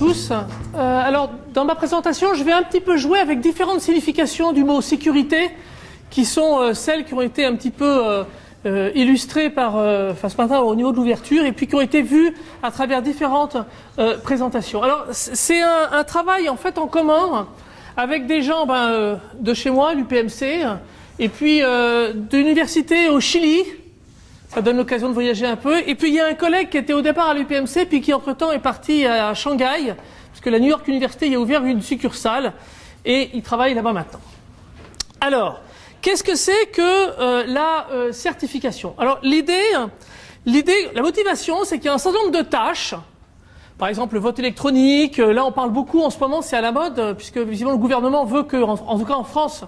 tous. Alors, dans ma présentation, je vais un petit peu jouer avec différentes significations du mot sécurité, qui sont celles qui ont été un petit peu illustrées par ce matin au niveau de l'ouverture, et puis qui ont été vues à travers différentes présentations. Alors, c'est un travail en fait en commun avec des gens de chez moi, l'UPMC, et puis de l'université au Chili. Ça donne l'occasion de voyager un peu. Et puis il y a un collègue qui était au départ à l'UPMC, puis qui entre-temps est parti à Shanghai, parce que la New York University y a ouvert une succursale, et il travaille là-bas maintenant. Alors, qu'est-ce que c'est que la certification? Alors l'idée, la motivation, c'est qu'il y a un certain nombre de tâches. Par exemple, le vote électronique, là on parle beaucoup en ce moment, c'est à la mode, puisque visiblement le gouvernement veut que, en tout cas en France,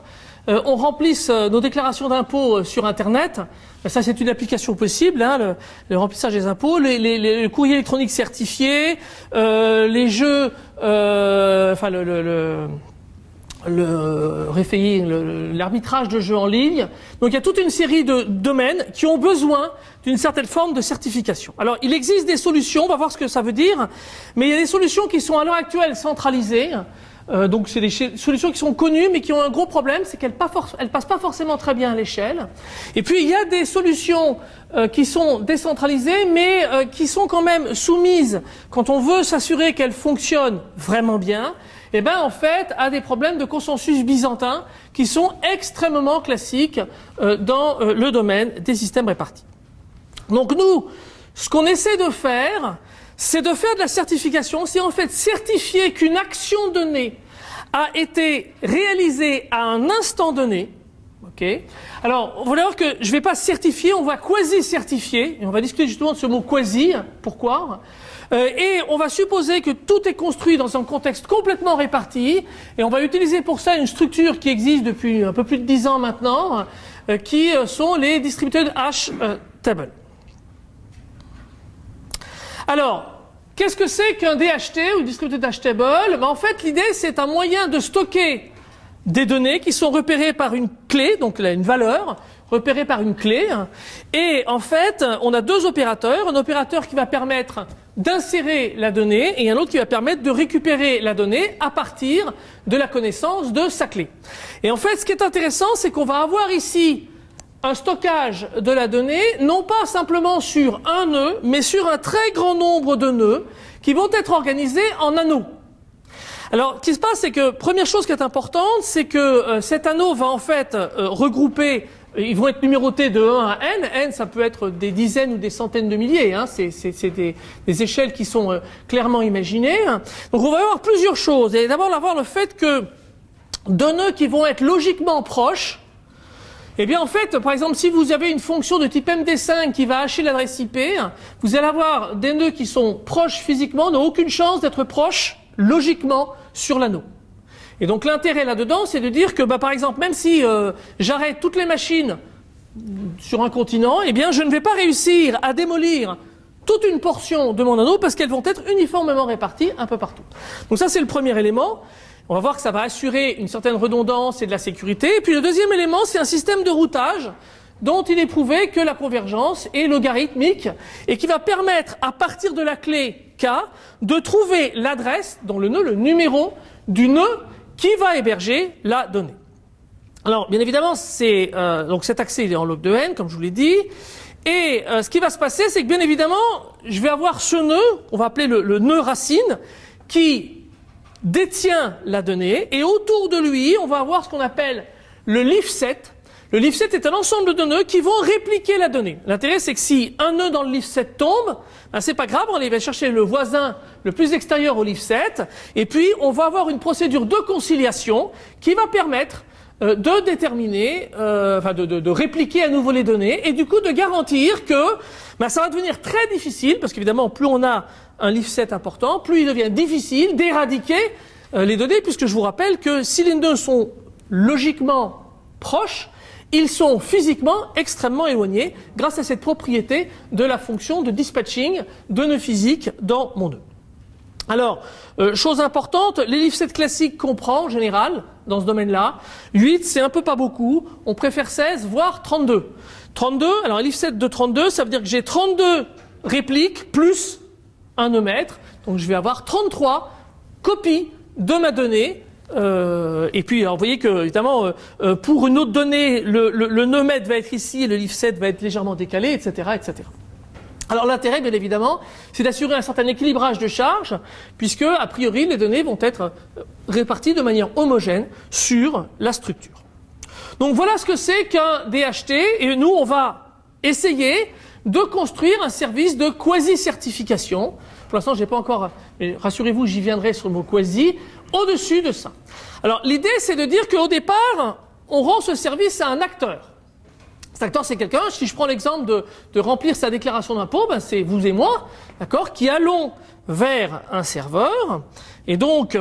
on remplisse nos déclarations d'impôts sur Internet. Ça, c'est une application possible, hein, le remplissage des impôts, les courriers électroniques certifiés, les jeux, l'arbitrage de jeux en ligne. Donc il y a toute une série de domaines qui ont besoin d'une certaine forme de certification. Alors il existe des solutions, on va voir ce que ça veut dire, mais il y a des solutions qui sont à l'heure actuelle centralisées. Donc c'est des solutions qui sont connues mais qui ont un gros problème, c'est qu'elles passent pas forcément très bien à l'échelle. Et puis il y a des solutions qui sont décentralisées mais qui sont quand même soumises, quand on veut s'assurer qu'elles fonctionnent vraiment bien, en fait à des problèmes de consensus byzantin qui sont extrêmement classiques dans le domaine des systèmes répartis. Donc nous, ce qu'on essaie de faire, c'est de faire de la certification, c'est en fait certifier qu'une action donnée a été réalisée à un instant donné. Okay. Alors, vous allez voir que je ne vais pas certifier, on va quasi-certifier, et on va discuter justement de ce mot quasi, pourquoi. Et on va supposer que tout est construit dans un contexte complètement réparti, et on va utiliser pour ça une structure qui existe depuis un peu plus de 10 ans maintenant, qui sont les distributed hash tables. Alors, qu'est-ce que c'est qu'un DHT ou Distributed Hash Table? En fait, l'idée, c'est un moyen de stocker des données qui sont repérées par une clé, donc là, une valeur, repérée par une clé. Et en fait, on a deux opérateurs. Un opérateur qui va permettre d'insérer la donnée et un autre qui va permettre de récupérer la donnée à partir de la connaissance de sa clé. Et en fait, ce qui est intéressant, c'est qu'on va avoir ici un stockage de la donnée, non pas simplement sur un nœud, mais sur un très grand nombre de nœuds qui vont être organisés en anneaux. Alors, ce qui se passe, c'est que, première chose qui est importante, c'est que cet anneau va en fait regrouper, ils vont être numérotés de 1 à n. N, ça peut être des dizaines ou des centaines de milliers, hein. C'est des échelles qui sont clairement imaginées. Donc, on va avoir plusieurs choses. Et d'abord, avoir le fait que deux nœuds qui vont être logiquement proches, en fait, par exemple, si vous avez une fonction de type MD5 qui va hacher l'adresse IP, vous allez avoir des nœuds qui sont proches physiquement, n'ont aucune chance d'être proches logiquement sur l'anneau. Et donc l'intérêt là-dedans, c'est de dire que, par exemple, même si j'arrête toutes les machines sur un continent, je ne vais pas réussir à démolir toute une portion de mon anneau parce qu'elles vont être uniformément réparties un peu partout. Donc ça, c'est le premier élément. On va voir que ça va assurer une certaine redondance et de la sécurité. Et puis le deuxième élément, c'est un système de routage dont il est prouvé que la convergence est logarithmique et qui va permettre, à partir de la clé K, de trouver l'adresse dans le nœud, le numéro du nœud qui va héberger la donnée. Alors, bien évidemment, donc cet accès il est en log de n, comme je vous l'ai dit. Et ce qui va se passer, c'est que bien évidemment, je vais avoir ce nœud, on va appeler le nœud racine, qui détient la donnée, et autour de lui, on va avoir ce qu'on appelle le leaf set. Le leaf set est un ensemble de nœuds qui vont répliquer la donnée. L'intérêt, c'est que si un nœud dans le leaf set tombe, c'est pas grave, on va chercher le voisin le plus extérieur au leaf set, et puis on va avoir une procédure de conciliation qui va permettre de déterminer, de répliquer à nouveau les données, et du coup de garantir que ça va devenir très difficile, parce qu'évidemment, plus on a un leaf set important, plus il devient difficile d'éradiquer les données, puisque je vous rappelle que si les nœuds sont logiquement proches, ils sont physiquement extrêmement éloignés grâce à cette propriété de la fonction de dispatching de nœuds physiques dans mon nœud. Alors, chose importante, les leaf sets classiques comprend en général, dans ce domaine-là, 8, c'est un peu pas beaucoup, on préfère 16, voire 32. 32, alors un leaf set de 32, ça veut dire que j'ai 32 répliques plus un nœud maître, donc je vais avoir 33 copie de ma donnée. Et puis, alors, vous voyez que, évidemment, pour une autre donnée, le nœud maître va être ici et le leaf set va être légèrement décalé, etc., etc. Alors, l'intérêt, bien évidemment, c'est d'assurer un certain équilibrage de charge, puisque, a priori, les données vont être réparties de manière homogène sur la structure. Donc, voilà ce que c'est qu'un DHT, et nous, on va essayer de construire un service de quasi-certification. Pour l'instant, j'ai pas encore, mais rassurez-vous, j'y viendrai sur le mot quasi, au-dessus de ça. Alors, l'idée, c'est de dire qu'au départ, on rend ce service à un acteur. Cet acteur, c'est quelqu'un, si je prends l'exemple de remplir sa déclaration d'impôt, ben c'est vous et moi, d'accord, qui allons vers un serveur, et donc,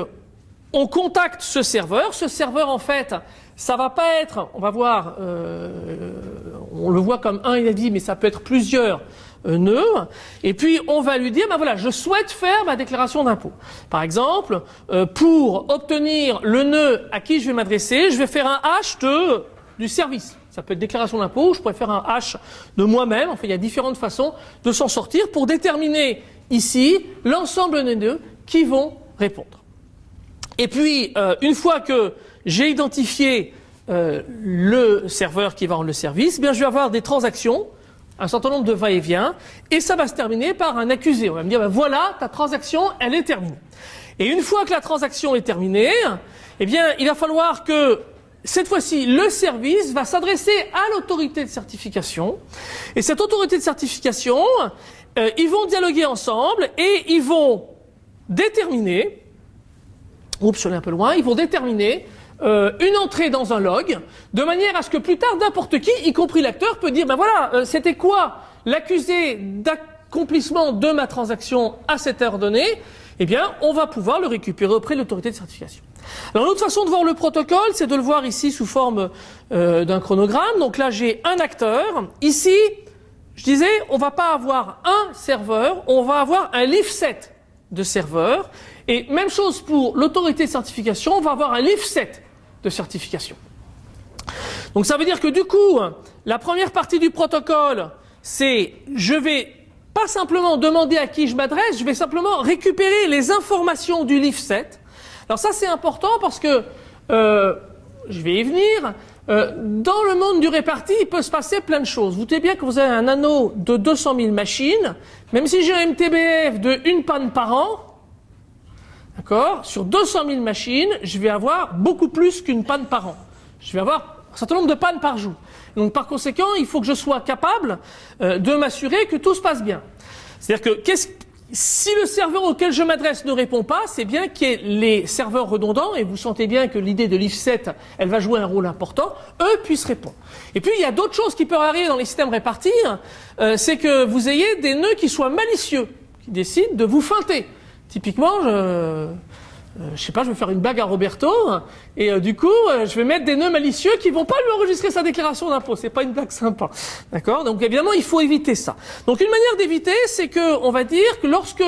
on contacte ce serveur. Ce serveur, en fait, ça va pas être, on va voir, on le voit comme un inédit, mais ça peut être plusieurs nœuds. Et puis, on va lui dire, ben voilà, je souhaite faire ma déclaration d'impôt. Par exemple, pour obtenir le nœud à qui je vais m'adresser, je vais faire un hash du service. Ça peut être déclaration d'impôt, je pourrais faire un hash de moi-même. Enfin, il y a différentes façons de s'en sortir pour déterminer ici l'ensemble des nœuds qui vont répondre. Et puis, une fois que j'ai identifié le serveur qui va rendre le service, bien, je vais avoir des transactions, un certain nombre de va-et-vient, et ça va se terminer par un accusé. On va me dire, ben voilà, ta transaction, elle est terminée. Et une fois que la transaction est terminée, eh bien, il va falloir que, cette fois-ci, le service va s'adresser à l'autorité de certification. Et cette autorité de certification, ils vont dialoguer ensemble et ils vont déterminer, oups, je suis allé un peu loin, ils vont déterminer une entrée dans un log, de manière à ce que plus tard, n'importe qui, y compris l'acteur, peut dire, ben voilà, c'était quoi l'accusé d'accomplissement de ma transaction à cette heure donnée? Eh bien, on va pouvoir le récupérer auprès de l'autorité de certification. Alors, l'autre façon de voir le protocole, c'est de le voir ici sous forme d'un chronogramme. Donc là, j'ai un acteur. Ici, je disais, on va pas avoir un serveur, on va avoir un leaf set de serveurs. Et même chose pour l'autorité de certification, on va avoir un leaf set de certification. Donc ça veut dire que du coup, la première partie du protocole, c'est je vais pas simplement demander à qui je m'adresse, je vais simplement récupérer les informations du leaf set. Alors ça c'est important parce que, je vais y venir, dans le monde du réparti, il peut se passer plein de choses. Vous savez bien que vous avez un anneau de 200 000 machines, même si j'ai un MTBF de une panne par an, d'accord, sur 200 000 machines, je vais avoir beaucoup plus qu'une panne par an. Je vais avoir un certain nombre de pannes par jour. Donc par conséquent, il faut que je sois capable de m'assurer que tout se passe bien. C'est-à-dire que si le serveur auquel je m'adresse ne répond pas, c'est bien qu'il y ait les serveurs redondants, et vous sentez bien que l'idée de leaf set, elle va jouer un rôle important, eux puissent répondre. Et puis il y a d'autres choses qui peuvent arriver dans les systèmes répartis, c'est que vous ayez des nœuds qui soient malicieux, qui décident de vous feinter. Typiquement, je sais pas, je vais faire une blague à Roberto, et du coup, je vais mettre des nœuds malicieux qui vont pas lui enregistrer sa déclaration d'impôt. C'est pas une blague sympa. D'accord? Donc évidemment, il faut éviter ça. Donc une manière d'éviter, c'est que, on va dire que lorsque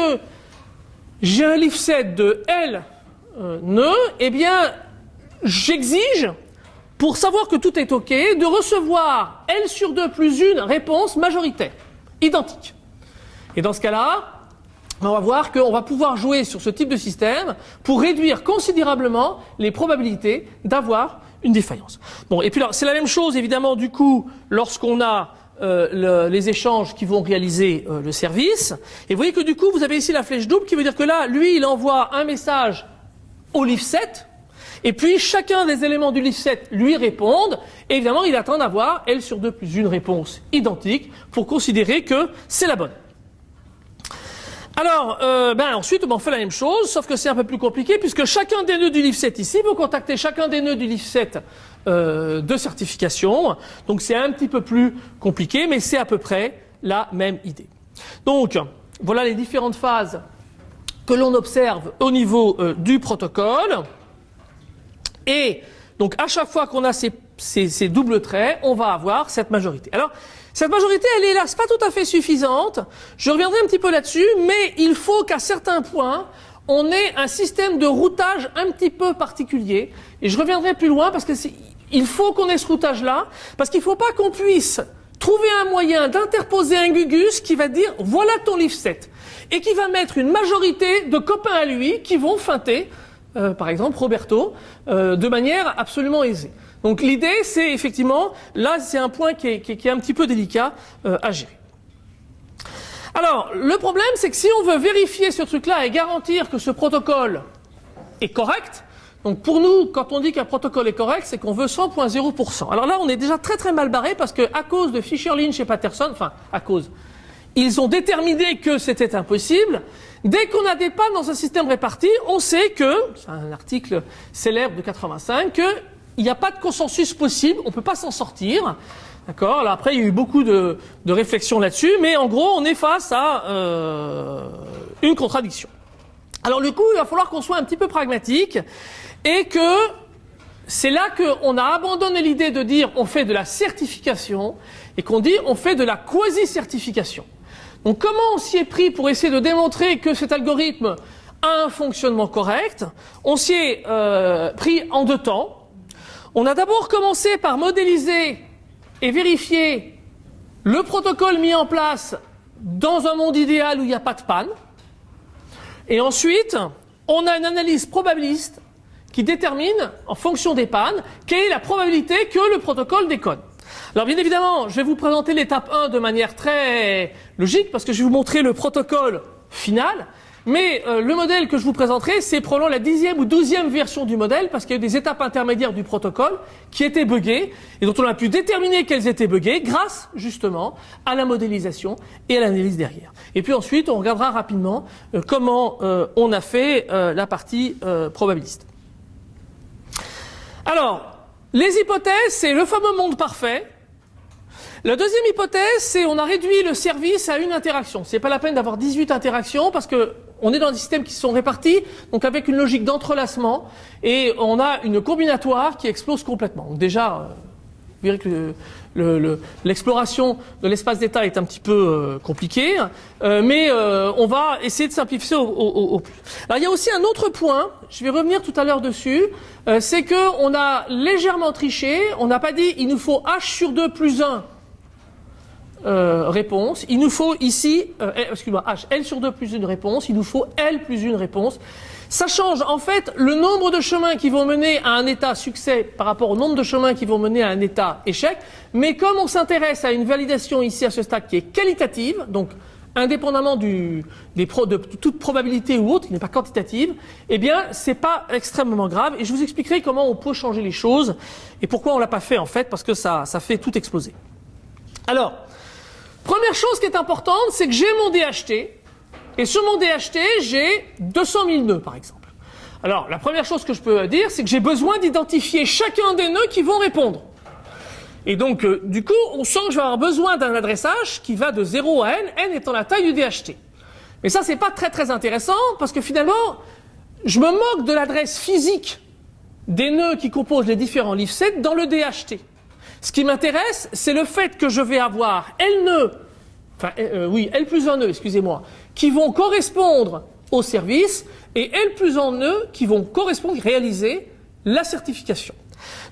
j'ai un leaf set de L nœuds, eh bien, j'exige, pour savoir que tout est OK, de recevoir L sur 2 plus une réponse majoritaire, identique. Et dans ce cas-là, on va voir qu'on va pouvoir jouer sur ce type de système pour réduire considérablement les probabilités d'avoir une défaillance. Bon, et puis là, c'est la même chose évidemment du coup lorsqu'on a les échanges qui vont réaliser le service. Et vous voyez que du coup, vous avez ici la flèche double qui veut dire que là, lui, il envoie un message au leaf set, et puis chacun des éléments du leaf set lui répondent, et évidemment, il attend d'avoir L sur 2 plus une réponse identique pour considérer que c'est la bonne. Alors, ensuite, on fait la même chose, sauf que c'est un peu plus compliqué, puisque chacun des nœuds du leaf set ici vous contactez chacun des nœuds du leaf set de certification. Donc, c'est un petit peu plus compliqué, mais c'est à peu près la même idée. Donc, voilà les différentes phases que l'on observe au niveau du protocole. Et donc, à chaque fois qu'on a ces doubles traits, on va avoir cette majorité. Alors, cette majorité, elle est là, c'est pas tout à fait suffisante. Je reviendrai un petit peu là-dessus, mais il faut qu'à certains points, on ait un système de routage un petit peu particulier. Et je reviendrai plus loin parce que il faut qu'on ait ce routage-là, parce qu'il faut pas qu'on puisse trouver un moyen d'interposer un gugus qui va dire voilà ton leaf set. et qui va mettre une majorité de copains à lui qui vont feinter, par exemple Roberto, de manière absolument aisée. Donc l'idée, c'est effectivement, là c'est un point qui est un petit peu délicat à gérer. Alors, le problème, c'est que si on veut vérifier ce truc-là et garantir que ce protocole est correct, donc pour nous, quand on dit qu'un protocole est correct, c'est qu'on veut 100.0%. Alors là, on est déjà très très mal barré parce que à cause de Fisher-Lynch et Patterson, enfin à cause, ils ont déterminé que c'était impossible. Dès qu'on a des pannes dans un système réparti, on sait que, c'est un article célèbre de 85, qu'il n'y a pas de consensus possible, on ne peut pas s'en sortir. D'accord. Alors après, il y a eu beaucoup de réflexions là-dessus, mais en gros, on est face à une contradiction. Alors du coup, il va falloir qu'on soit un petit peu pragmatique et que c'est là qu'on a abandonné l'idée de dire on fait de la certification et qu'on dit on fait de la quasi-certification. Donc comment on s'y est pris pour essayer de démontrer que cet algorithme a un fonctionnement correct? On s'y est pris en 2 temps. On a d'abord commencé par modéliser et vérifier le protocole mis en place dans un monde idéal où il n'y a pas de panne. Et ensuite, on a une analyse probabiliste qui détermine, en fonction des pannes, quelle est la probabilité que le protocole déconne. Alors bien évidemment, je vais vous présenter l'étape 1 de manière très logique, parce que je vais vous montrer le protocole final, mais le modèle que je vous présenterai, c'est probablement la 10e ou 12e version du modèle, parce qu'il y a eu des étapes intermédiaires du protocole qui étaient buggées, et dont on a pu déterminer qu'elles étaient buggées, grâce justement à la modélisation et à l'analyse derrière. Et puis ensuite, on regardera rapidement comment on a fait la partie probabiliste. Alors, les hypothèses, c'est le fameux monde parfait. La deuxième hypothèse, c'est on a réduit le service à une interaction. C'est pas la peine d'avoir 18 interactions parce que on est dans des systèmes qui sont répartis, donc avec une logique d'entrelacement, et on a une combinatoire qui explose complètement. Donc déjà, vous verrez que l'exploration de l'espace d'état est un petit peu compliquée, mais on va essayer de simplifier au plus. Alors il y a aussi un autre point, je vais revenir tout à l'heure dessus, c'est que on a légèrement triché, on n'a pas dit il nous faut H sur 2 plus 1 réponse, il nous faut ici, excuse-moi, H, L sur 2 plus une réponse, il nous faut L plus une réponse. Ça change en fait le nombre de chemins qui vont mener à un état succès par rapport au nombre de chemins qui vont mener à un état échec, mais comme on s'intéresse à une validation ici à ce stade qui est qualitative, donc indépendamment de toute probabilité ou autre, qui n'est pas quantitative, eh bien c'est pas extrêmement grave, et je vous expliquerai comment on peut changer les choses et pourquoi on l'a pas fait en fait, parce que ça fait tout exploser. Alors, première chose qui est importante, c'est que j'ai mon DHT, et sur mon DHT, j'ai 200 000 nœuds, par exemple. Alors, la première chose que je peux dire, c'est que j'ai besoin d'identifier chacun des nœuds qui vont répondre. Et donc, du coup, on sent que je vais avoir besoin d'un adressage qui va de 0 à n étant la taille du DHT. Mais ça, c'est pas très très intéressant, parce que finalement, je me moque de l'adresse physique des nœuds qui composent les différents leaf-sets dans le DHT. Ce qui m'intéresse, c'est le fait que je vais avoir L nœuds, L plus 1 nœud, excusez-moi, qui vont correspondre au service, et L plus 1 nœud qui vont correspondre, réaliser la certification.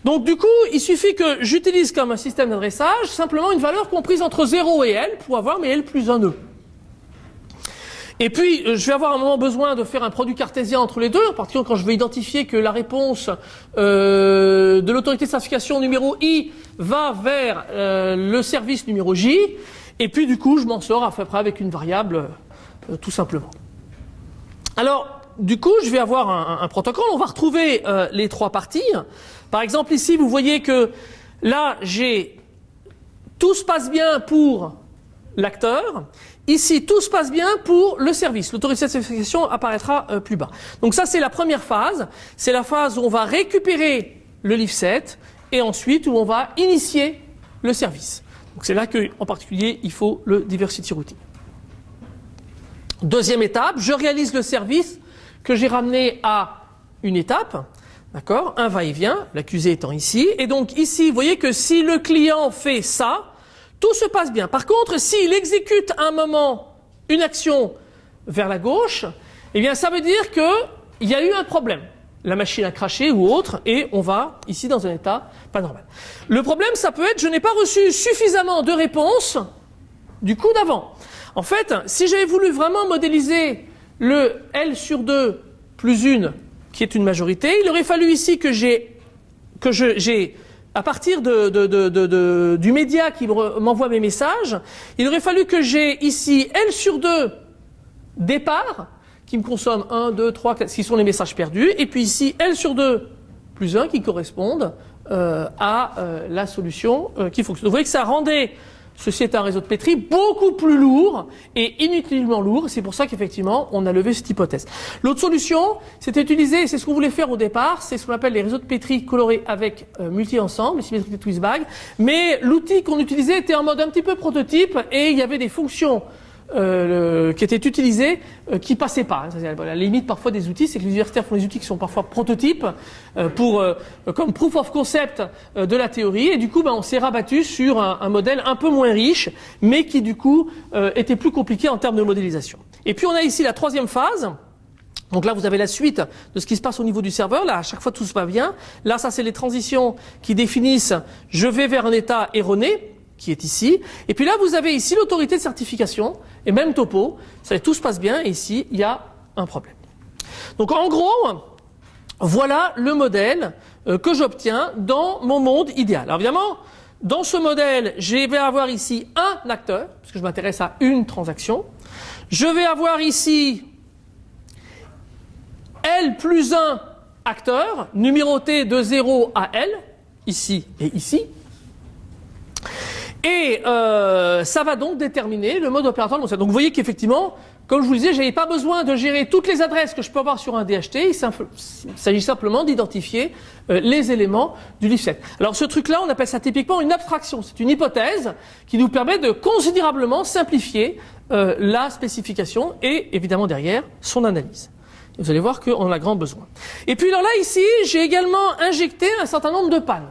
Donc du coup, il suffit que j'utilise comme un système d'adressage simplement une valeur comprise entre 0 et L pour avoir mes L plus 1 nœud. Et puis, je vais avoir à un moment besoin de faire un produit cartésien entre les deux, en particulier quand je vais identifier que la réponse de l'autorité de certification numéro I va vers le service numéro J, et puis du coup, je m'en sors à peu près avec une variable, tout simplement. Alors, du coup, je vais avoir un protocole, on va retrouver les 3 parties. Par exemple, ici, vous voyez que là, tout se passe bien pour l'acteur. Ici, tout se passe bien pour le service. L'autorité de certification apparaîtra plus bas. Donc ça, c'est la première phase. C'est la phase où on va récupérer le leaf-set et ensuite où on va initier le service. Donc c'est là que, en particulier, il faut le diversity routing. Deuxième étape, je réalise le service que j'ai ramené à une étape. D'accord, un va-et-vient, l'accusé étant ici. Et donc ici, vous voyez que si le client fait ça, tout se passe bien. Par contre, s'il exécute à un moment une action vers la gauche, eh bien ça veut dire qu'il y a eu un problème. La machine a craché ou autre, et on va ici dans un état pas normal. Le problème, ça peut être je n'ai pas reçu suffisamment de réponses du coup d'avant. En fait, si j'avais voulu vraiment modéliser le L sur 2 plus 1, qui est une majorité, il aurait fallu ici que j'ai à partir du média qui m'envoie mes messages, il aurait fallu que j'ai ici L sur 2 départ, qui me consomme 1, 2, 3, 4, qui sont les messages perdus, et puis ici L sur 2 plus 1 qui correspondent à la solution qui fonctionne. Vous voyez que ça rendait, ceci est un réseau de Petri, beaucoup plus lourd et inutilement lourd. C'est pour ça qu'effectivement, on a levé cette hypothèse. L'autre solution, c'était utiliser, c'est ce qu'on voulait faire au départ, c'est ce qu'on appelle les réseaux de Petri colorés avec multi-ensemble, les symétriques de Twist-Bag. Mais l'outil qu'on utilisait était en mode un petit peu prototype et il y avait des fonctions qui étaient utilisées qui passaient pas. La limite parfois des outils, c'est que les universitaires font des outils qui sont parfois prototypes comme proof of concept de la théorie, et du coup on s'est rabattu sur un modèle un peu moins riche, mais qui du coup était plus compliqué en termes de modélisation. Et puis on a ici la troisième phase. Donc là, vous avez la suite de ce qui se passe au niveau du serveur. Là, à chaque fois, tout se passe bien. Là, ça, c'est les transitions qui définissent « je vais vers un état erroné », qui est ici. Et puis là, vous avez ici l'autorité de certification, et même topo. Ça, tout se passe bien, et ici, il y a un problème. Donc en gros, voilà le modèle que j'obtiens dans mon monde idéal. Alors évidemment, dans ce modèle, je vais avoir ici un acteur, parce que je m'intéresse à une transaction. Je vais avoir ici L plus 1 acteur, numéroté de 0 à L, ici et ici. Et ça va donc déterminer le mode opératoire de mon set. Donc vous voyez qu'effectivement, comme je vous le disais, je n'avais pas besoin de gérer toutes les adresses que je peux avoir sur un DHT. Il s'agit simplement d'identifier les éléments du leaf set. Alors ce truc-là, on appelle ça typiquement une abstraction. C'est une hypothèse qui nous permet de considérablement simplifier la spécification et évidemment derrière son analyse. Et vous allez voir qu'on en a grand besoin. Et puis alors là, ici, j'ai également injecté un certain nombre de pannes.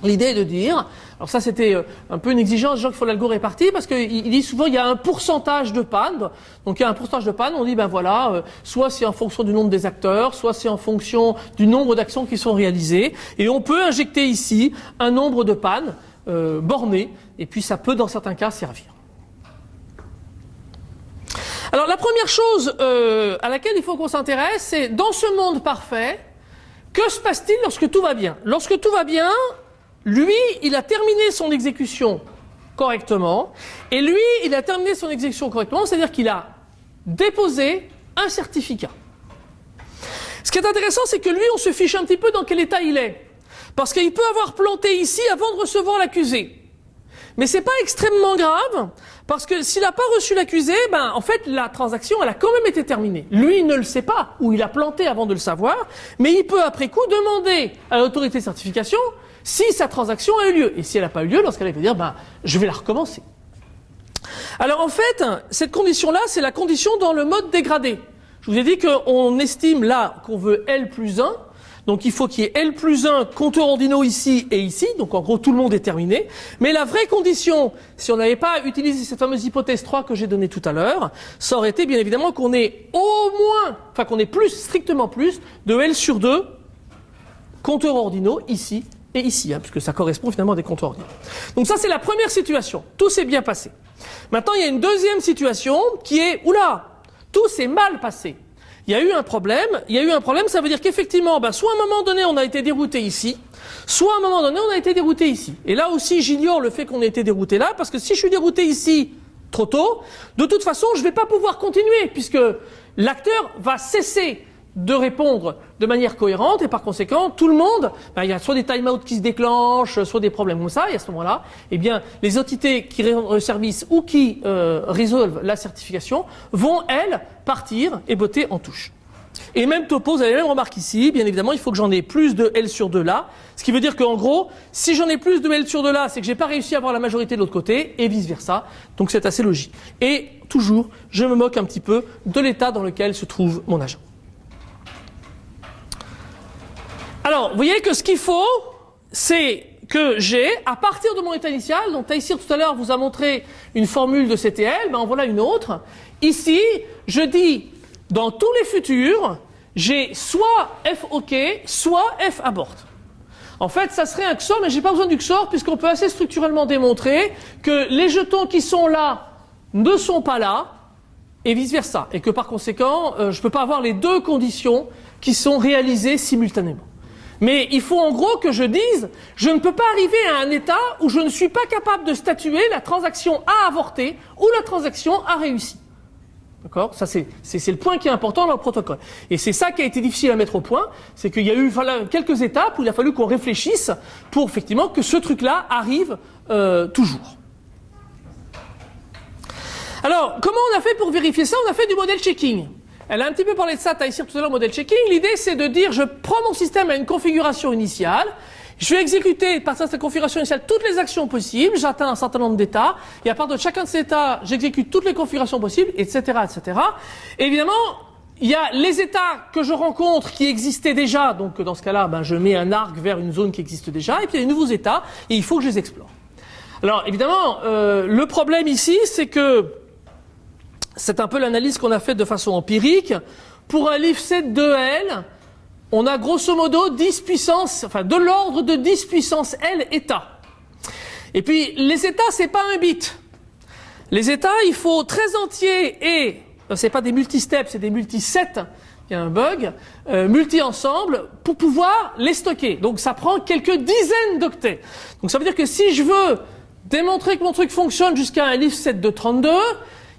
L'idée est de dire, alors ça c'était un peu une exigence des gens qui font l'algo réparti, parce qu'il dit souvent il y a un pourcentage de panne. Donc il y a un pourcentage de panne, on dit ben voilà, soit c'est en fonction du nombre des acteurs, soit c'est en fonction du nombre d'actions qui sont réalisées. Et on peut injecter ici un nombre de pannes borné, et puis ça peut dans certains cas servir. Alors la première chose à laquelle il faut qu'on s'intéresse, c'est dans ce monde parfait, que se passe-t-il lorsque tout va bien? Lorsque tout va bien, lui, il a terminé son exécution correctement, et lui, il a terminé son exécution correctement, c'est-à-dire qu'il a déposé un certificat. Ce qui est intéressant, c'est que lui, on se fiche un petit peu dans quel état il est, parce qu'il peut avoir planté ici avant de recevoir l'accusé. Mais c'est pas extrêmement grave, parce que s'il n'a pas reçu l'accusé, ben en fait la transaction elle a quand même été terminée. Lui il ne le sait pas, ou il a planté avant de le savoir, mais il peut après coup demander à l'autorité de certification si sa transaction a eu lieu. Et si elle n'a pas eu lieu, dans ce cas-là il peut dire ben je vais la recommencer. Alors en fait, cette condition-là, c'est la condition dans le mode dégradé. Je vous ai dit qu'on estime là qu'on veut L plus 1. Donc il faut qu'il y ait L plus 1 compteur ordinaux ici et ici, donc en gros tout le monde est terminé. Mais la vraie condition, si on n'avait pas utilisé cette fameuse hypothèse 3 que j'ai donnée tout à l'heure, ça aurait été bien évidemment qu'on ait au moins, enfin qu'on ait plus, strictement plus, de L sur 2 compteurs ordinaux ici et ici, hein, puisque ça correspond finalement à des compteurs ordinaux. Donc ça c'est la première situation, tout s'est bien passé. Maintenant il y a une deuxième situation qui est, oula, tout s'est mal passé. Il y a eu un problème, ça veut dire qu'effectivement, soit à un moment donné on a été dérouté ici, soit à un moment donné on a été dérouté ici. Et là aussi j'ignore le fait qu'on ait été dérouté là, parce que si je suis dérouté ici trop tôt, de toute façon je ne vais pas pouvoir continuer, puisque l'acteur va cesser de répondre de manière cohérente, et par conséquent, tout le monde, il y a soit des time-out qui se déclenchent, soit des problèmes comme ça, et à ce moment-là, eh bien, les entités qui rendent le service ou qui résolvent la certification vont, elles, partir et botter en touche. Et même topo, vous avez la même remarque ici, bien évidemment, il faut que j'en ai plus de L sur 2 là, ce qui veut dire qu'en gros, si j'en ai plus de L sur 2 là, c'est que j'ai pas réussi à avoir la majorité de l'autre côté, et vice-versa, donc c'est assez logique. Et toujours, je me moque un petit peu de l'état dans lequel se trouve mon agent. Alors, vous voyez que ce qu'il faut, c'est que j'ai, à partir de mon état initial, donc Taïsir tout à l'heure vous a montré une formule de CTL, en voilà une autre. Ici, je dis, dans tous les futurs, j'ai soit F OK, soit F abort. En fait, ça serait un XOR, mais j'ai pas besoin du XOR, puisqu'on peut assez structurellement démontrer que les jetons qui sont là ne sont pas là, et vice-versa. Et que par conséquent, je ne peux pas avoir les deux conditions qui sont réalisées simultanément. Mais il faut en gros que je dise, je ne peux pas arriver à un état où je ne suis pas capable de statuer la transaction a avorté ou la transaction a réussi. D'accord ? Ça c'est le point qui est important dans le protocole. Et c'est ça qui a été difficile à mettre au point, c'est qu'il y a eu quelques étapes où il a fallu qu'on réfléchisse pour effectivement que ce truc-là arrive toujours. Alors, comment on a fait pour vérifier ça ? On a fait du model checking. Elle a un petit peu parlé de ça, Taïsir, tout à l'heure, model checking. L'idée, c'est de dire, je prends mon système à une configuration initiale, je vais exécuter, par cette configuration initiale, toutes les actions possibles, j'atteins un certain nombre d'états, et à partir de chacun de ces états, j'exécute toutes les configurations possibles, etc., etc. Et évidemment, il y a les états que je rencontre qui existaient déjà, donc dans ce cas-là, je mets un arc vers une zone qui existe déjà, et puis il y a les nouveaux états, et il faut que je les explore. Alors, évidemment, le problème ici, c'est que c'est un peu l'analyse qu'on a faite de façon empirique. Pour un leaf set 2L, on a grosso modo 10 puissance, enfin de l'ordre de 10 puissance L états. Et puis les états, c'est pas un bit. Les états, il faut 13 entiers et c'est pas des multi-steps, c'est des multi-sets. Il y a un bug, multi-ensemble pour pouvoir les stocker. Donc ça prend quelques dizaines d'octets. Donc ça veut dire que si je veux démontrer que mon truc fonctionne jusqu'à un leaf set de 32,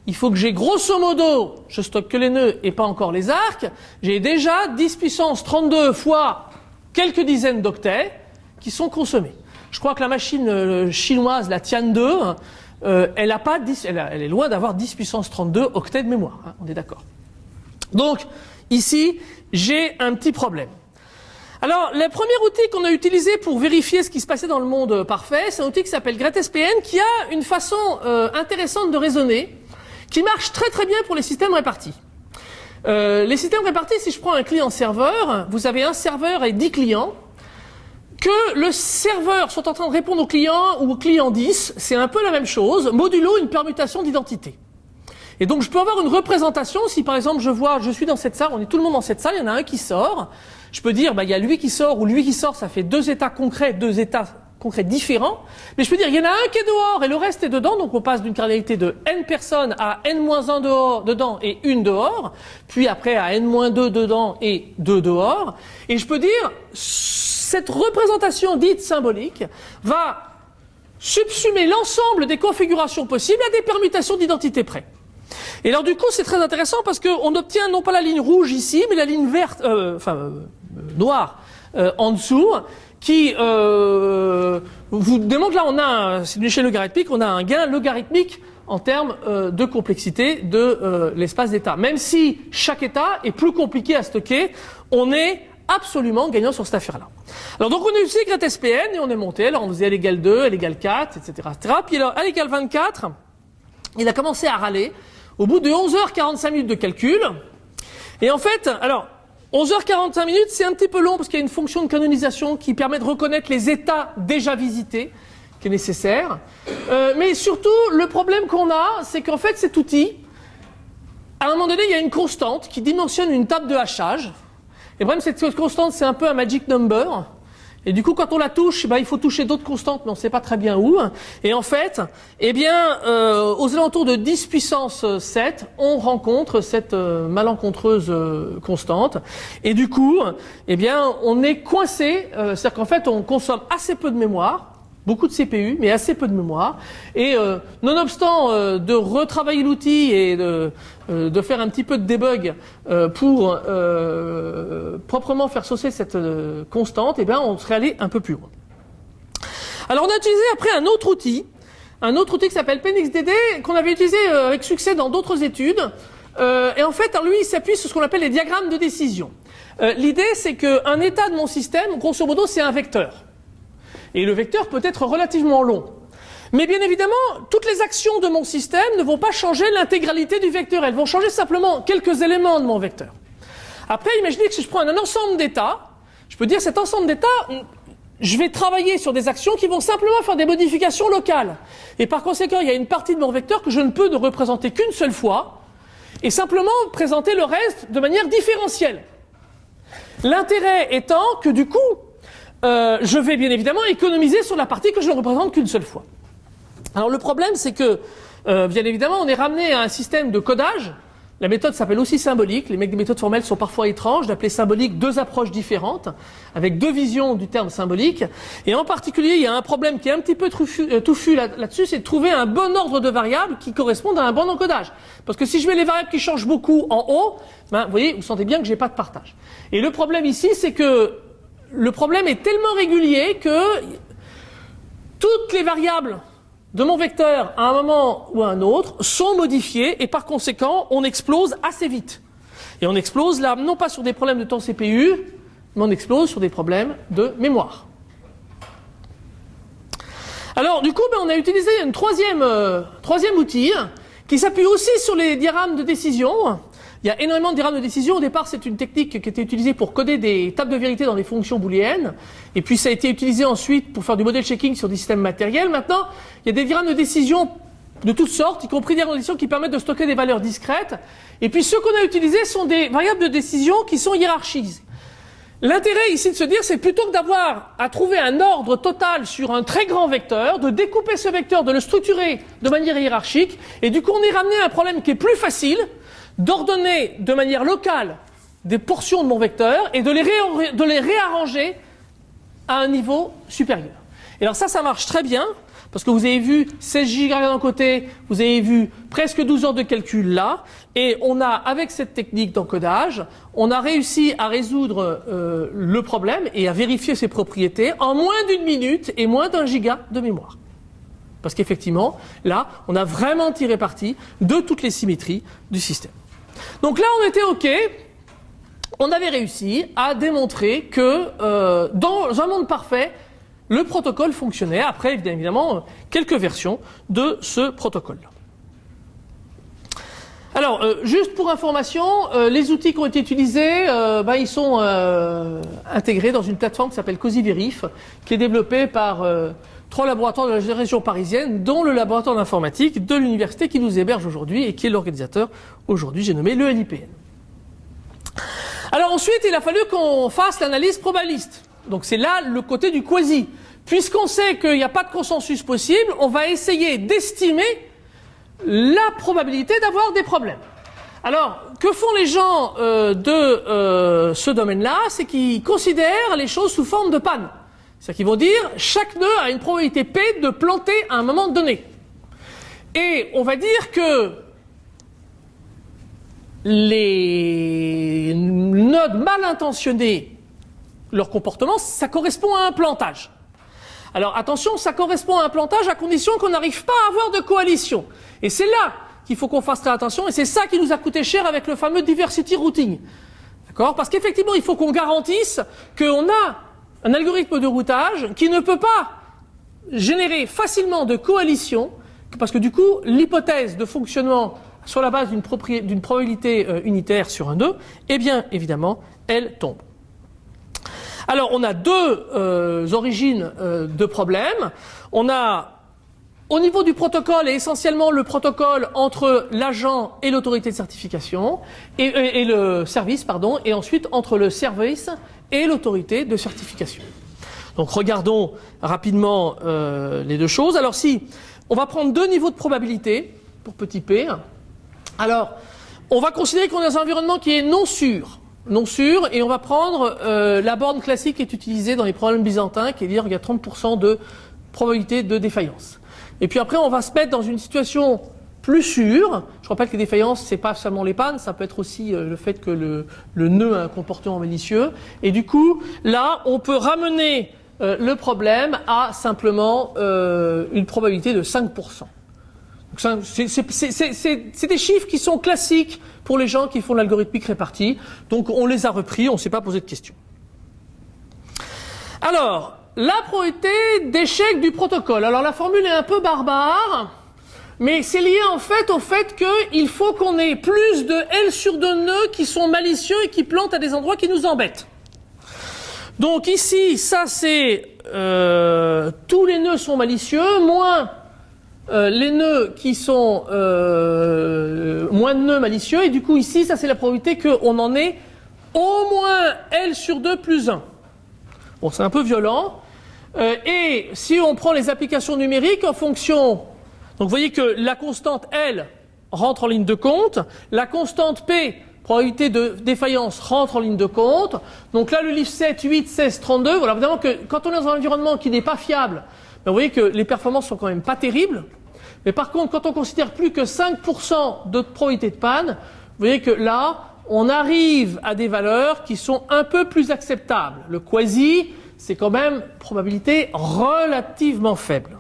il faut que j'ai grosso modo, je stocke que les nœuds et pas encore les arcs, j'ai déjà 10 puissance 32 fois quelques dizaines d'octets qui sont consommés. Je crois que la machine chinoise, la Tian 2, elle est loin d'avoir 10 puissance 32 octets de mémoire, hein, on est d'accord. Donc, ici, j'ai un petit problème. Alors, le premier outil qu'on a utilisé pour vérifier ce qui se passait dans le monde parfait, c'est un outil qui s'appelle GretSPN, qui a une façon intéressante de raisonner, qui marche très très bien pour les systèmes répartis. Les systèmes répartis, si je prends un client-serveur, vous avez un serveur et 10 clients, que le serveur soit en train de répondre au client ou au client 10, c'est un peu la même chose, modulo une permutation d'identité. Et donc je peux avoir une représentation, si par exemple je suis dans cette salle, on est tout le monde dans cette salle, il y en a un qui sort, je peux dire, il y a lui qui sort ou lui qui sort, ça fait deux états concrets différents, mais je peux dire, il y en a un qui est dehors et le reste est dedans, donc on passe d'une cardinalité de n personnes à n-1 dedans et une dehors, puis après à n-2 dedans et 2 dehors, et je peux dire, cette représentation dite symbolique va subsumer l'ensemble des configurations possibles à des permutations d'identité près. Et alors du coup c'est très intéressant parce qu'on obtient non pas la ligne rouge ici, mais la ligne verte, noire en dessous, qui vous démontre là, c'est une échelle logarithmique, on a un gain logarithmique en termes de complexité de l'espace d'état. Même si chaque état est plus compliqué à stocker, on est absolument gagnant sur cette affaire-là. Alors donc on a utilisé GretSPN et on est monté, alors on faisait L égale 2, L égale 4, etc. Puis alors L égale 24, il a commencé à râler au bout de 11h45 minutes de calcul. Et en fait, alors 11h45 minutes, c'est un petit peu long parce qu'il y a une fonction de canonisation qui permet de reconnaître les états déjà visités, qui est nécessaire. Mais surtout, le problème qu'on a, c'est qu'en fait, cet outil, à un moment donné, il y a une constante qui dimensionne une table de hachage. Et le problème, c'est que cette constante, c'est un peu un magic number. Et du coup, quand on la touche, il faut toucher d'autres constantes, mais on ne sait pas très bien où. Et en fait, aux alentours de 10 puissance 7, on rencontre cette malencontreuse constante. Et du coup, on est coincé. C'est-à-dire qu'en fait, on consomme assez peu de mémoire, beaucoup de CPU, mais assez peu de mémoire. Et nonobstant de retravailler l'outil et de faire un petit peu de debug pour proprement faire saucer cette constante, on serait allé un peu plus loin. Alors on a utilisé après un autre outil qui s'appelle PenXDD, qu'on avait utilisé avec succès dans d'autres études. Et en fait, lui, il s'appuie sur ce qu'on appelle les diagrammes de décision. L'idée, c'est qu'un état de mon système, grosso modo, c'est un vecteur. Et le vecteur peut être relativement long. Mais bien évidemment, toutes les actions de mon système ne vont pas changer l'intégralité du vecteur. Elles vont changer simplement quelques éléments de mon vecteur. Après, imaginez que si je prends un ensemble d'états, je peux dire cet ensemble d'états, je vais travailler sur des actions qui vont simplement faire des modifications locales. Et par conséquent, il y a une partie de mon vecteur que je ne peux représenter qu'une seule fois, et simplement présenter le reste de manière différentielle. L'intérêt étant que du coup, je vais bien évidemment économiser sur la partie que je ne représente qu'une seule fois. Alors le problème, c'est que bien évidemment, on est ramené à un système de codage. La méthode s'appelle aussi symbolique. Les mecs des méthodes formelles sont parfois étranges d'appeler symbolique deux approches différentes, avec deux visions du terme symbolique. Et en particulier, il y a un problème qui est un petit peu touffu là-dessus, c'est de trouver un bon ordre de variables qui correspondent à un bon encodage. Parce que si je mets les variables qui changent beaucoup en haut, vous voyez, vous sentez bien que j'ai pas de partage. Et le problème ici, c'est que le problème est tellement régulier que toutes les variables de mon vecteur à un moment ou à un autre sont modifiées et par conséquent on explose assez vite. Et on explose là non pas sur des problèmes de temps CPU, mais on explose sur des problèmes de mémoire. Alors du coup on a utilisé un troisième outil qui s'appuie aussi sur les diagrammes de décision. Il y a énormément de diagrammes de décision. Au départ, c'est une technique qui était utilisée pour coder des tables de vérité dans des fonctions booléennes. Et puis, ça a été utilisé ensuite pour faire du model checking sur des systèmes matériels. Maintenant, il y a des diagrammes de décision de toutes sortes, y compris des diagrammes de décision qui permettent de stocker des valeurs discrètes. Et puis, ceux qu'on a utilisés sont des variables de décision qui sont hiérarchisées. L'intérêt ici de se dire, c'est plutôt que d'avoir à trouver un ordre total sur un très grand vecteur, de découper ce vecteur, de le structurer de manière hiérarchique. Et du coup, on est ramené à un problème qui est plus facile, d'ordonner de manière locale des portions de mon vecteur et de les réarranger à un niveau supérieur. Et alors ça marche très bien, parce que vous avez vu 16 gigas d'un côté, vous avez vu presque 12 heures de calcul là, et on a, avec cette technique d'encodage, on a réussi à résoudre le problème et à vérifier ses propriétés en moins d'une minute et moins d'1 giga de mémoire. Parce qu'effectivement, là, on a vraiment tiré parti de toutes les symétries du système. Donc là, on était OK, on avait réussi à démontrer que dans un monde parfait, le protocole fonctionnait. Après, évidemment, quelques versions de ce protocole-là. Alors, juste pour information, les outils qui ont été utilisés, ils sont intégrés dans une plateforme qui s'appelle COSIVERIF, qui est développée par 3 laboratoires de la région parisienne, dont le laboratoire d'informatique de l'université qui nous héberge aujourd'hui et qui est l'organisateur aujourd'hui, j'ai nommé le LIPN. Alors ensuite, il a fallu qu'on fasse l'analyse probabiliste. Donc c'est là le côté du quasi. Puisqu'on sait qu'il n'y a pas de consensus possible, on va essayer d'estimer la probabilité d'avoir des problèmes. Alors, que font les gens de ce domaine-là? C'est qu'ils considèrent les choses sous forme de panne. C'est-à-dire qu'ils vont dire, chaque nœud a une probabilité P de planter à un moment donné. Et on va dire que les nodes mal intentionnés, leur comportement, ça correspond à un plantage. Alors attention, ça correspond à un plantage à condition qu'on n'arrive pas à avoir de coalition. Et c'est là qu'il faut qu'on fasse très attention, et c'est ça qui nous a coûté cher avec le fameux diversity routing. D'accord? Parce qu'effectivement, il faut qu'on garantisse qu'on a un algorithme de routage qui ne peut pas générer facilement de coalition, parce que du coup, l'hypothèse de fonctionnement sur la base d'une probabilité unitaire sur un nœud, eh bien, évidemment, elle tombe. Alors, on a deux origines de problèmes. On a, au niveau du protocole, et essentiellement le protocole entre l'agent et l'autorité de certification, et le service, pardon, et ensuite entre le service et l'autorité de certification. Donc, regardons rapidement les deux choses. Alors, si on va prendre deux niveaux de probabilité pour petit p, alors, on va considérer qu'on est dans un environnement qui est non sûr, et on va prendre la borne classique qui est utilisée dans les problèmes byzantins, qui est dire qu'il y a 30% de probabilité de défaillance. Et puis après, on va se mettre dans une situation plus sûre. Je rappelle que les défaillances, c'est pas seulement les pannes, ça peut être aussi le fait que le nœud a un comportement malicieux. Et du coup, là, on peut ramener le problème à simplement une probabilité de 5%. C'est des chiffres qui sont classiques pour les gens qui font l'algorithmique répartie. Donc on les a repris, on ne s'est pas posé de questions. Alors, la probabilité d'échec du protocole. Alors la formule est un peu barbare, mais c'est lié en fait au fait qu'il faut qu'on ait plus de L sur 2 nœuds qui sont malicieux et qui plantent à des endroits qui nous embêtent. Donc ici, ça c'est tous les nœuds sont malicieux, moins les nœuds qui sont moins de nœuds malicieux, et du coup ici, ça c'est la probabilité qu'on en ait au moins L sur 2 plus 1. Bon, c'est un peu violent. Et si on prend les applications numériques en fonction Donc vous voyez que la constante L rentre en ligne de compte, la constante P, probabilité de défaillance, rentre en ligne de compte. Donc là, le livre 7, 8, 16, 32, voilà, évidemment que quand on est dans un environnement qui n'est pas fiable, ben vous voyez que les performances sont quand même pas terribles. Mais par contre, quand on considère plus que 5% de probabilité de panne, vous voyez que là, on arrive à des valeurs qui sont un peu plus acceptables. Le quasi, c'est quand même probabilité relativement faible.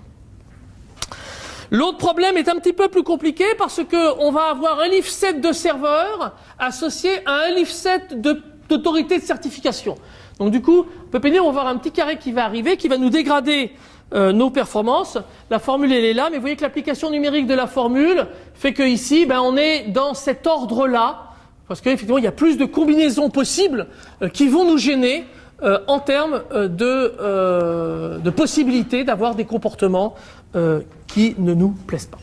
L'autre problème est un petit peu plus compliqué parce que on va avoir un livre 7 de serveur associé à un livre 7 d'autorité de certification. Donc du coup, on peut dire on va avoir un petit carré qui va arriver, qui va nous dégrader nos performances. La formule elle est là, mais vous voyez que l'application numérique de la formule fait que ici, ben on est dans cet ordre-là, parce qu'effectivement il y a plus de combinaisons possibles qui vont nous gêner en termes de possibilité d'avoir des comportements qui ne nous plaisent pas.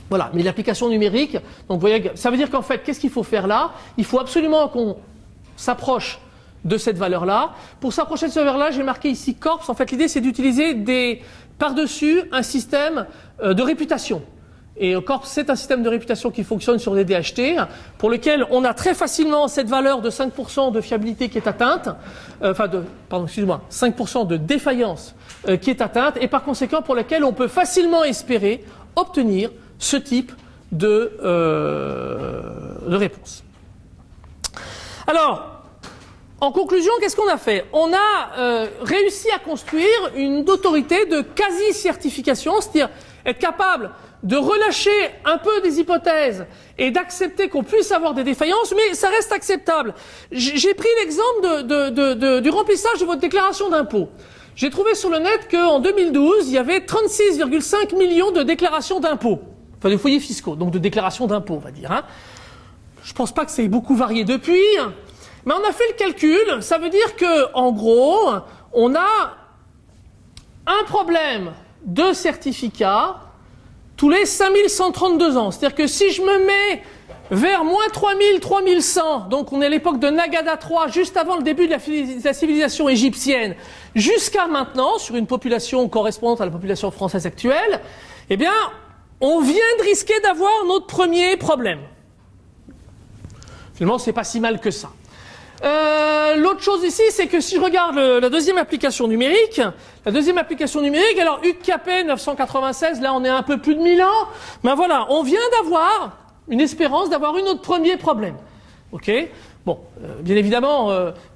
Voilà, mais l'application numérique, donc vous voyez, ça veut dire qu'en fait, qu'est-ce qu'il faut faire là? Il faut absolument qu'on s'approche de cette valeur-là. Pour s'approcher de cette valeur-là, j'ai marqué ici corps. En fait, l'idée, c'est d'utiliser par-dessus un système de réputation. Et corps, c'est un système de réputation qui fonctionne sur des DHT, pour lequel on a très facilement cette valeur de 5% de fiabilité qui est atteinte, 5% de défaillance qui est atteinte, et par conséquent pour lequel on peut facilement espérer obtenir ce type de réponse. Alors, en conclusion, qu'est-ce qu'on a fait? On a réussi à construire une autorité de quasi-certification, c'est-à-dire être capable de relâcher un peu des hypothèses et d'accepter qu'on puisse avoir des défaillances, mais ça reste acceptable. J'ai pris l'exemple du remplissage de votre déclaration d'impôt. J'ai trouvé sur le net qu'en 2012, il y avait 36,5 millions de déclarations d'impôts, enfin de foyers fiscaux, donc de déclarations d'impôts, on va dire. Hein. Je pense pas que ça ait beaucoup varié depuis, mais on a fait le calcul. Ça veut dire que, en gros, on a un problème de certificat tous les 5132 ans. C'est-à-dire que si je me mets vers moins 3000, 3100, donc on est à l'époque de Nagada III, juste avant le début de la civilisation égyptienne, jusqu'à maintenant, sur une population correspondante à la population française actuelle, eh bien, on vient de risquer d'avoir notre premier problème. Finalement, c'est pas si mal que ça. L'autre chose ici, c'est que si je regarde la deuxième application numérique, alors UCAP 996, là on est un peu plus de 1000 ans, ben voilà, on vient d'avoir une espérance d'avoir eu notre premier problème. Ok ? Bon, bien évidemment,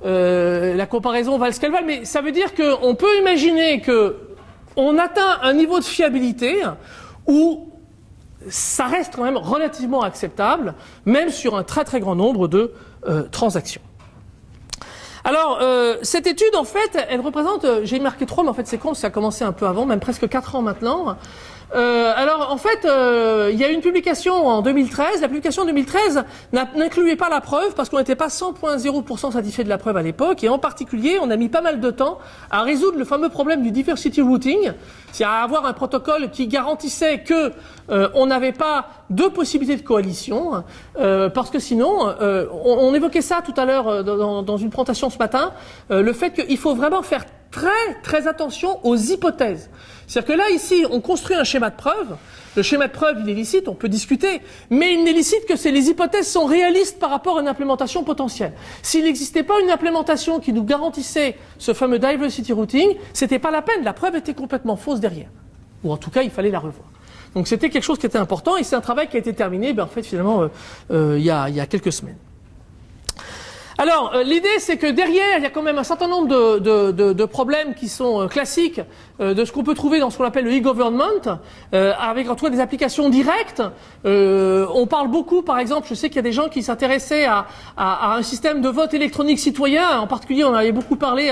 la comparaison valent ce qu'elle valent, mais ça veut dire qu'on peut imaginer que on atteint un niveau de fiabilité où ça reste quand même relativement acceptable, même sur un très très grand nombre de transactions. Alors, cette étude, en fait, elle représente, j'ai marqué 3, mais en fait c'est con, ça a commencé un peu avant, même presque 4 ans maintenant. Alors, en fait, il y a une publication en 2013. La publication en 2013 n'incluait pas la preuve parce qu'on n'était pas 100,0% satisfait de la preuve à l'époque. Et en particulier, on a mis pas mal de temps à résoudre le fameux problème du diversity routing, c'est-à-dire à avoir un protocole qui garantissait que on n'avait pas de possibilité de coalition, parce que sinon, on évoquait ça tout à l'heure dans une présentation ce matin, le fait qu'il faut vraiment faire très très attention aux hypothèses. C'est-à-dire que là, ici, on construit un schéma de preuve. Le schéma de preuve, il est licite, on peut discuter, mais il n'est licite que les hypothèses sont réalistes par rapport à une implémentation potentielle. S'il n'existait pas une implémentation qui nous garantissait ce fameux diversity routing, c'était pas la peine, la preuve était complètement fausse derrière. Ou en tout cas, il fallait la revoir. Donc c'était quelque chose qui était important, et c'est un travail qui a été terminé, en fait, finalement, il y a quelques semaines. Alors, l'idée, c'est que derrière, il y a quand même un certain nombre de problèmes qui sont classiques de ce qu'on peut trouver dans ce qu'on appelle le e-government, avec en tout cas des applications directes. On parle beaucoup, par exemple, je sais qu'il y a des gens qui s'intéressaient à un système de vote électronique citoyen. En particulier, on en avait beaucoup parlé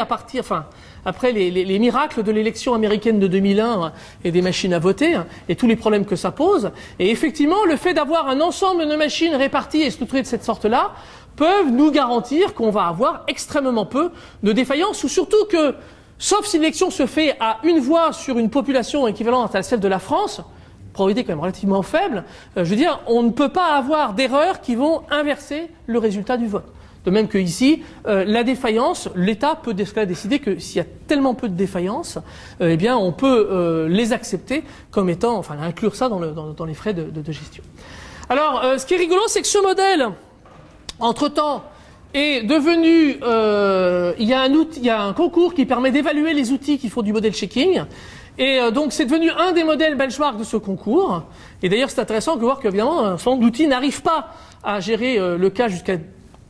après les miracles de l'élection américaine de 2001 et des machines à voter, et tous les problèmes que ça pose. Et effectivement, le fait d'avoir un ensemble de machines réparties et structurées de cette sorte-là peuvent nous garantir qu'on va avoir extrêmement peu de défaillances, ou surtout que, sauf si l'élection se fait à une voix sur une population équivalente à celle de la France, probabilité quand même relativement faible, on ne peut pas avoir d'erreurs qui vont inverser le résultat du vote. De même que ici, la défaillance, l'État peut décider que s'il y a tellement peu de défaillances, eh bien on peut les accepter comme étant, enfin inclure ça dans les frais de gestion. Alors, ce qui est rigolo, c'est que ce modèle, entre-temps, est devenu, il y a un concours qui permet d'évaluer les outils qui font du modèle checking. Et donc c'est devenu un des modèles benchmark de ce concours. Et d'ailleurs c'est intéressant de voir qu'évidemment un certain nombre d'outils n'arrivent pas à gérer le cas jusqu'à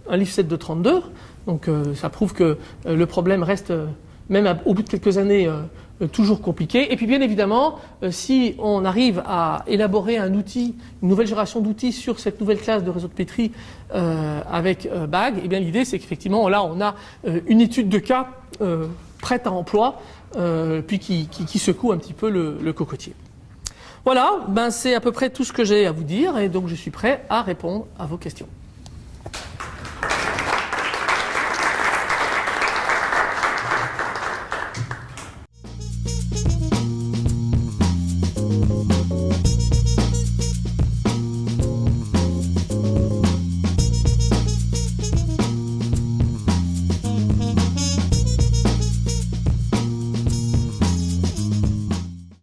un lift set de 32. Donc ça prouve que le problème reste, même au bout de quelques années, toujours compliqué. Et puis bien évidemment, si on arrive à élaborer un outil, une nouvelle génération d'outils sur cette nouvelle classe de réseau de Petri avec BAG, et bien l'idée c'est qu'effectivement là on a une étude de cas prête à emploi, puis qui secoue un petit peu le cocotier. Voilà, ben c'est à peu près tout ce que j'ai à vous dire, et donc je suis prêt à répondre à vos questions.